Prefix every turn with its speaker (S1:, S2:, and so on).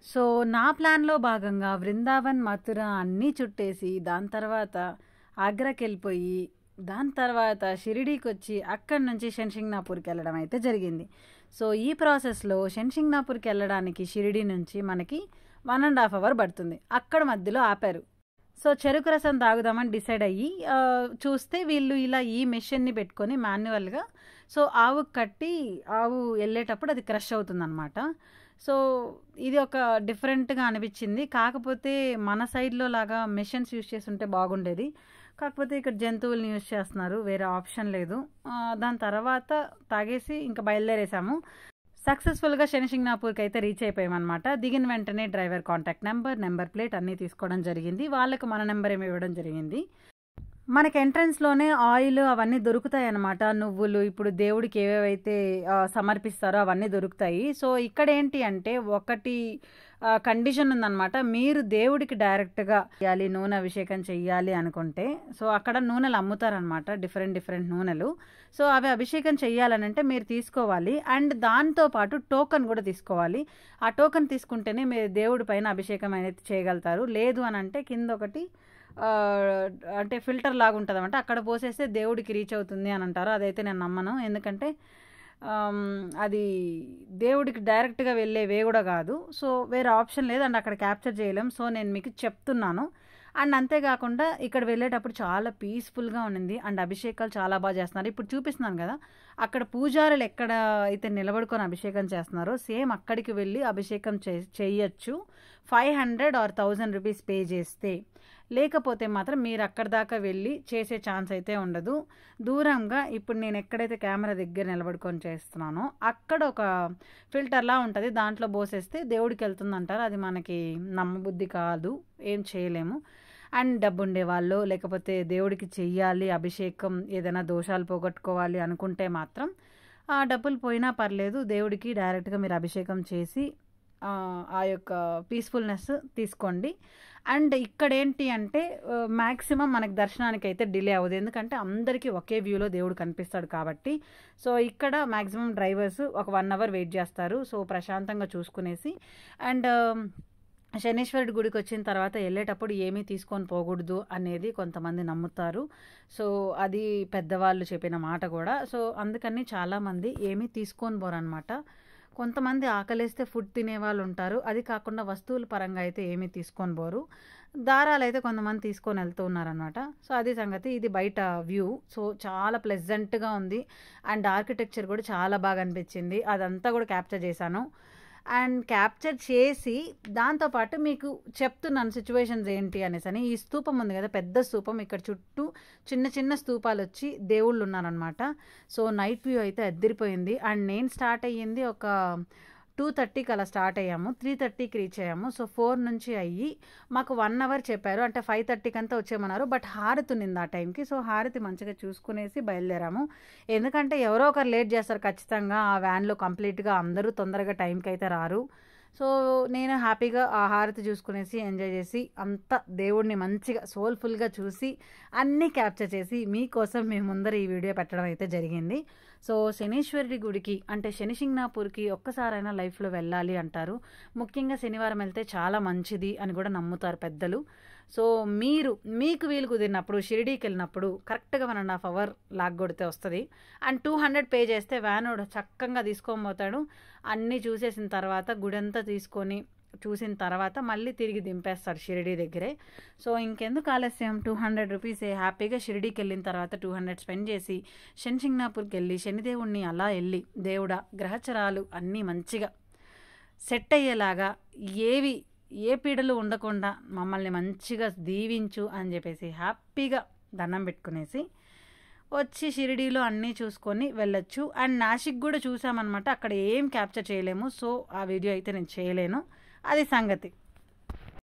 S1: So, నా ప్లాన్‌లో భాగంగా వృందావన్, మథుర అన్నీ చుట్టేసి, దాని తర్వాత ఆగ్రాకెళ్ళిపోయి, దాని తర్వాత షిరిడీకొచ్చి, అక్కడి నుంచి శంషింగ్నాపూర్‌కెళ్ళడం అయితే జరిగింది. సో, ఈ ప్రాసెస్‌లో శంషింగ్నాపూర్‌కెళ్ళడానికి షిరిడీ నుంచి మనకి 1 ½ అవర్ పడుతుంది. అక్కడ మధ్యలో ఆపారు. సో, చెరుకు రసం తాగుదామని డిసైడ్ అయ్యి చూస్తే వీళ్ళు ఇలా ఈ మెషిన్‌ని పెట్టుకొని మాన్యువల్‌గా సో, ఆవుకి కట్టి ఆవు ఎళ్ళేటప్పుడు అది క్రష్ అవుతుందనమాట. సో, ఇది ఒక డిఫరెంట్‌గా అనిపించింది. కాకపోతే మన సైడ్‌లో లాగా మెషిన్స్ యూజ్ చేసుంటే బాగుండేది. కాకపోతే ఇక్కడ జంతువుల్ని యూజ్ చేస్తున్నారు. వేరే ఆప్షన్ లేదు. దాని తర్వాత తాగేసి ఇంక బయలుదేరేసాము. సక్సెస్‌ఫుల్‌గా శనిసింగ్నాపూర్‌కి అయితే రీచ్ అయిపోయామనమాట. దిగిన వెంటనే డ్రైవర్ కాంటాక్ట్ నెంబర్ ప్లేట్ అన్నీ తీసుకోవడం జరిగింది. వాళ్ళకి మన నెంబర్ ఏమో ఇవ్వడం జరిగింది. మనకి ఎంట్రన్స్‌లోనే ఆయిల్ అవన్నీ దొరుకుతాయన్నమాట. నువ్వులు ఇప్పుడు దేవుడికి ఏవేవైతే సమర్పిస్తారో అవన్నీ దొరుకుతాయి. సో, ఇక్కడేంటి అంటే ఒకటి కండిషన్ ఉందన్నమాట. మీరు దేవుడికి డైరెక్ట్‌గా చేయాలి, నూనె అభిషేకం చెయ్యాలి అనుకుంటే, సో, అక్కడ నూనెలు అమ్ముతారనమాట. డిఫరెంట్ నూనెలు. సో, అవి అభిషేకం చెయ్యాలనంటే మీరు తీసుకోవాలి. అండ్ దాంతో పాటు టోకెన్ కూడా తీసుకోవాలి. ఆ టోకెన్ తీసుకుంటేనే మీరు దేవుడి పైన అభిషేకం అనేది చేయగలుగుతారు. లేదు అనంటే కింద ఒకటి అంటే ఫిల్టర్ లాగా ఉంటుందన్నమాట. అక్కడ పోసేస్తే దేవుడికి రీచ్ అవుతుంది అని అంటారు. అదైతే నేను నమ్మను. ఎందుకంటే అది దేవుడికి డైరెక్ట్‌గా వెళ్ళే వే కూడా కాదు. సో, వేరే ఆప్షన్ లేదు. అండ్ అక్కడ క్యాప్చర్ చేయలేం. సో, నేను మీకు చెప్తున్నాను. అండ్ అంతేకాకుండా ఇక్కడ వెళ్ళేటప్పుడు చాలా పీస్‌ఫుల్‌గా ఉండింది. అండ్ అభిషేకాలు చాలా బాగా చేస్తున్నారు. ఇప్పుడు చూపిస్తున్నాను కదా! అక్కడ పూజారులు ఎక్కడ అయితే నిలబడుకొని అభిషేకం చేస్తున్నారో సేమ్ అక్కడికి వెళ్ళి అభిషేకం చెయ్యొచ్చు. 500 ఆర్ 1000 రూపీస్ పే చేస్తే. లేకపోతే మాత్రం మీరు అక్కడి దాకా వెళ్ళి చేసే ఛాన్స్ అయితే ఉండదు. దూరంగా ఇప్పుడు నేను ఎక్కడైతే కెమెరా దగ్గర నిలబడుకొని చేస్తున్నానో అక్కడ ఒక ఫిల్టర్‌లా ఉంటది. దాంట్లో పోసేస్తే దేవుడికి వెళ్తుందంటారు. అది మనకి నమ్మబుద్ధి కాదు. ఏం చేయలేము. అండ్ డబ్బుండే వాళ్ళు లేకపోతే దేవుడికి చెయ్యాలి అభిషేకం ఏదైనా దోషాలు పోగొట్టుకోవాలి అనుకుంటే మాత్రం ఆ డబ్బులు పోయినా పర్లేదు. దేవుడికి డైరెక్ట్‌గా మీరు అభిషేకం చేసి ఆ యొక్క పీస్‌ఫుల్‌నెస్ తీసుకోండి. అండ్ ఇక్కడేంటి అంటే మ్యాక్సిమం మనకి దర్శనానికైతే డిలే అవ్వదు. ఎందుకంటే అందరికీ ఒకే వ్యూలో దేవుడు కనిపిస్తాడు కాబట్టి. సో, ఇక్కడ మ్యాక్సిమం డ్రైవర్స్ ఒక 1 అవర్ వెయిట్ చేస్తారు. సో, ప్రశాంతంగా చూసుకునేసి అండ్ శనీశ్వరుడి గుడికి వచ్చిన తర్వాత వెళ్ళేటప్పుడు ఏమీ తీసుకొని పోకూడదు అనేది కొంతమంది నమ్ముతారు. సో, అది పెద్దవాళ్ళు చెప్పిన మాట కూడా. సో, అందుకని చాలామంది ఏమీ తీసుకొని పోరనమాట. కొంతమంది ఆకలేస్తే ఫుడ్ తినేవాళ్ళు ఉంటారు. అది కాకుండా వస్తువుల పరంగా అయితే ఏమీ తీసుకొని పోరు. దారాలైతే కొంతమంది తీసుకొని వెళ్తూ ఉన్నారనమాట. సో, అది సంగతి. ఇది బయట వ్యూ. సో, చాలా ప్లెజెంట్‌గా ఉంది. అండ్ ఆర్కిటెక్చర్ కూడా చాలా బాగా అనిపించింది. అదంతా కూడా క్యాప్చర్ చేశాను. అండ్ క్యాప్చర్ చేసి దాంతోపాటు మీకు చెప్తున్నాను సిచ్యువేషన్స్ ఏంటి అనేసని. ఈ స్తూపం ఉంది కదా! పెద్ద స్తూపం. ఇక్కడ చుట్టూ చిన్న చిన్న వచ్చి దేవుళ్ళు ఉన్నారనమాట. సో, నైట్ వ్యూ అయితే అద్దిరిపోయింది. అండ్ నేను స్టార్ట్ అయ్యింది ఒక 2:30కి అలా స్టార్ట్ అయ్యాము. 3:30కి రీచ్ అయ్యాము. సో, 4 నుంచి అయ్యి మాకు 1 అవర్ చెప్పారు. అంటే 5:30కి అంతా వచ్చేయమన్నారు. బట్ హారతి ఉన్నింది ఆ టైంకి. సో, హారతి మంచిగా చూసుకునేసి బయలుదేరాము. ఎందుకంటే ఎవరో ఒకరు లేట్ చేస్తారు ఖచ్చితంగా. ఆ వ్యాన్‌లో కంప్లీట్‌గా అందరూ తొందరగా టైంకి అయితే రారు. సో, నేను హ్యాపీగా ఆ హారతి చూసుకునేసి ఎంజాయ్ చేసి అంతా దేవుడిని మంచిగా సోల్‌ఫుల్‌గా చూసి అన్నీ క్యాప్చర్ చేసి మీకోసం మీ ముందర ఈ వీడియో పెట్టడం అయితే జరిగింది. సో, శనీశ్వరుడి గుడికి అంటే శనిసింగ్నాపూర్‌కి ఒక్కసారైనా లైఫ్‌లో వెళ్ళాలి అంటారు. ముఖ్యంగా శనివారం వెళ్తే చాలా మంచిది అని కూడా నమ్ముతారు పెద్దలు. సో, మీకు వీలు కుదిరినప్పుడు షిరిడీకి వెళ్ళినప్పుడు కరెక్ట్‌గా 1 ½ అవర్ లాగ్గొడితే వస్తుంది. అండ్ 200 పే చేస్తే వ్యానోడు చక్కగా తీసుకొని పోతాడు. అన్నీ చూసేసిన తర్వాత గుడంతా తీసుకొని చూసిన తర్వాత మళ్ళీ తిరిగి దింపేస్తాడు షిరిడీ దగ్గరే. సో, ఇంకెందుకు ఆలస్యం 200 రూపీసే హ్యాపీగా షిరిడీకి వెళ్ళిన తర్వాత 200 స్పెండ్ చేసి శనిసింగ్నాపూర్కి వెళ్ళి శనిదేవుణ్ణి అలా వెళ్ళి దేవుడా గ్రహచరాలు అన్నీ మంచిగా సెట్ అయ్యేలాగా ఏ పీడలు ఉండకుండా మమ్మల్ని మంచిగా దీవించు అని చెప్పేసి హ్యాపీగా దండం పెట్టుకునేసి వచ్చి షిరిడీలో అన్నీ చూసుకొని వెళ్ళొచ్చు. అండ్ నాసిక్ కూడా చూసామన్నమాట. అక్కడ ఏం క్యాప్చర్ చేయలేము. సో, ఆ వీడియో అయితే నేను చేయలేను. అది సంగతి.